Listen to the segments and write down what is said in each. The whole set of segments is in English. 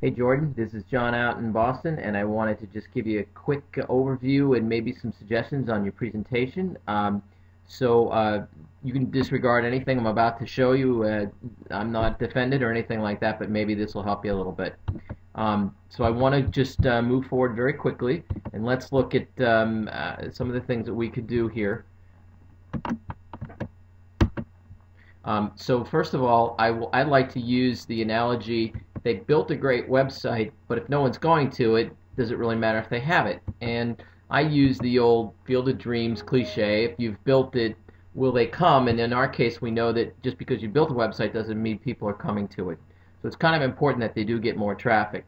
Hey Jordan, this is John out in Boston, and I wanted to just give you a quick overview and maybe some suggestions on your presentation. You can disregard anything I'm about to show you. I'm not offended or anything like that, but maybe this will help you a little bit. So I want to just move forward very quickly, and let's look at some of the things that we could do here. So first of all, I'd like to use the analogy: they built a great website, but if no one's going to it, does it really matter if they have it? And I use the old Field of Dreams cliche: if you've built it, will they come? And in our case, we know that just because you built a website doesn't mean people are coming to it. So it's kind of important that they do get more traffic.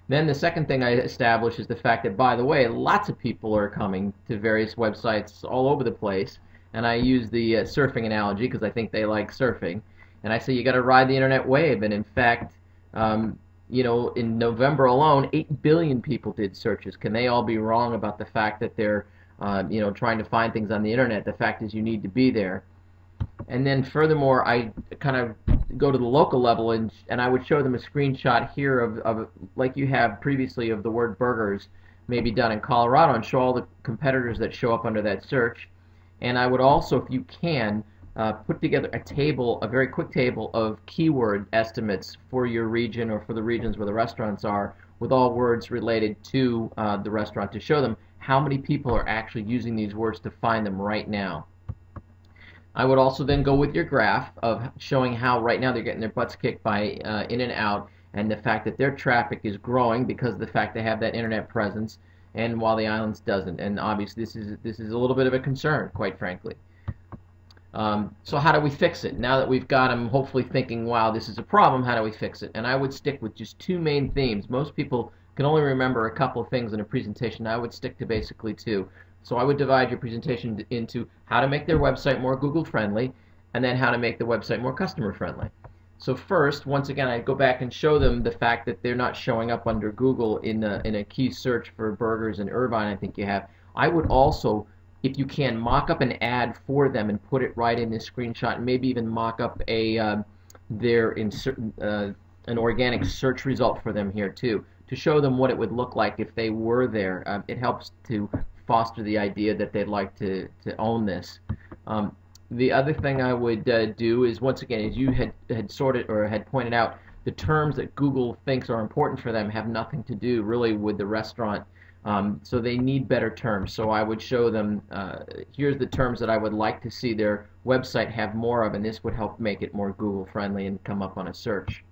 Then the second thing I establish is the fact that, by the way, lots of people are coming to various websites all over the place. And I use the surfing analogy because I think they like surfing. And I say you got to ride the internet wave. And in fact, in November alone, 8 billion people did searches. Can they all be wrong about the fact that they're, trying to find things on the internet? The fact is you need to be there. And then furthermore, I kind of go to the local level, and I would show them a screenshot here of like you have previously of the word burgers, maybe done in Colorado, and show all the competitors that show up under that search. And I would also, if you can, put together a table, a very quick table of keyword estimates for your region or for the regions where the restaurants are, with all words related to the restaurant, to show them how many people are actually using these words to find them right now. I would also then go with your graph of showing how right now they're getting their butts kicked by In and Out, and the fact that their traffic is growing because of the fact they have that internet presence, and while the Islands doesn't. And obviously this is a little bit of a concern, quite frankly. So how do we fix it? Now that we've got them hopefully thinking, wow, this is a problem, how do we fix it? And I would stick with just two main themes. Most people can only remember a couple of things in a presentation. I would stick to basically two. So I would divide your presentation into how to make their website more Google friendly, and then how to make the website more customer friendly. So first, once again, I go back and show them the fact that they're not showing up under Google in a key search for burgers in Irvine, I think you have. I would also, if you can, mock up an ad for them and put it right in this screenshot, and maybe even mock up an organic search result for them here too, to show them what it would look like if they were there. It helps to foster the idea that they'd like to own this. The other thing I would do is, once again, as you had sorted or had pointed out, the terms that Google thinks are important for them have nothing to do really with the restaurant. So they need better terms. So I would show them, here's the terms that I would like to see their website have more of, and this would help make it more Google friendly and come up on a search.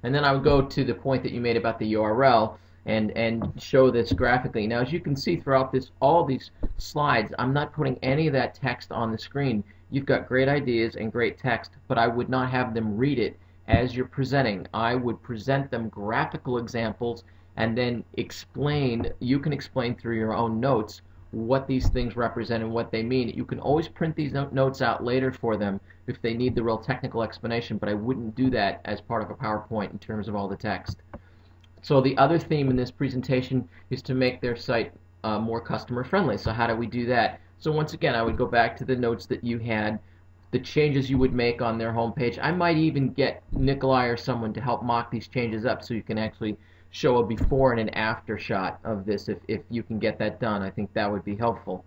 And then I would go to the point that you made about the URL and show this graphically. Now, as you can see throughout all these slides, I'm not putting any of that text on the screen. You've got great ideas and great text, but I would not have them read it as you're presenting. I would present them graphical examples and then explain. You can explain through your own notes what these things represent and what they mean. You can always print these notes out later for them if they need the real technical explanation, but I wouldn't do that as part of a PowerPoint in terms of all the text. So the other theme in this presentation is to make their site more customer friendly. So how do we do that? So once again, I would go back to the notes that you had, the changes you would make on their homepage. I might even get Nikolai or someone to help mock these changes up so you can actually show a before and an after shot of this if you can get that done. I think that would be helpful.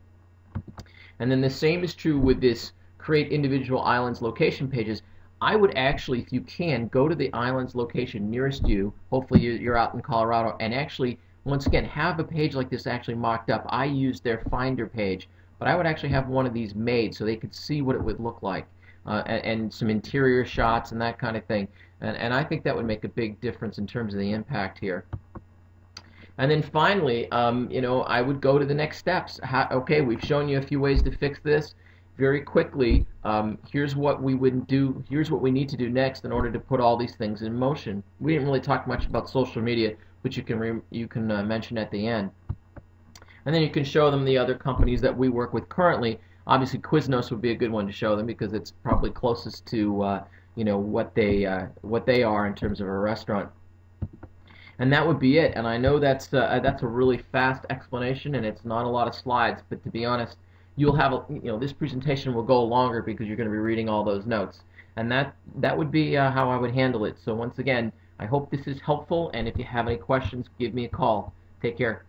And then the same is true with this create individual islands location pages. I would actually, if you can, go to the island's location nearest you. Hopefully you're out in Colorado, and actually, once again, have a page like this actually mocked up. I use their Finder page, but I would actually have one of these made so they could see what it would look like, and some interior shots and that kind of thing. And I think that would make a big difference in terms of the impact here. And then finally, I would go to the next steps. Okay, we've shown you a few ways to fix this. Very quickly, here's what we would do. Here's what we need to do next in order to put all these things in motion. We didn't really talk much about social media, but you can mention at the end. And then you can show them the other companies that we work with currently. Obviously, Quiznos would be a good one to show them because it's probably closest to what they are in terms of a restaurant. And that would be it. And I know that's a really fast explanation, and it's not a lot of slides. But to be honest, you'll have this presentation will go longer because you're going to be reading all those notes, and that would be how I would handle it. So once again, I hope this is helpful, and if you have any questions, give me a call. Take care.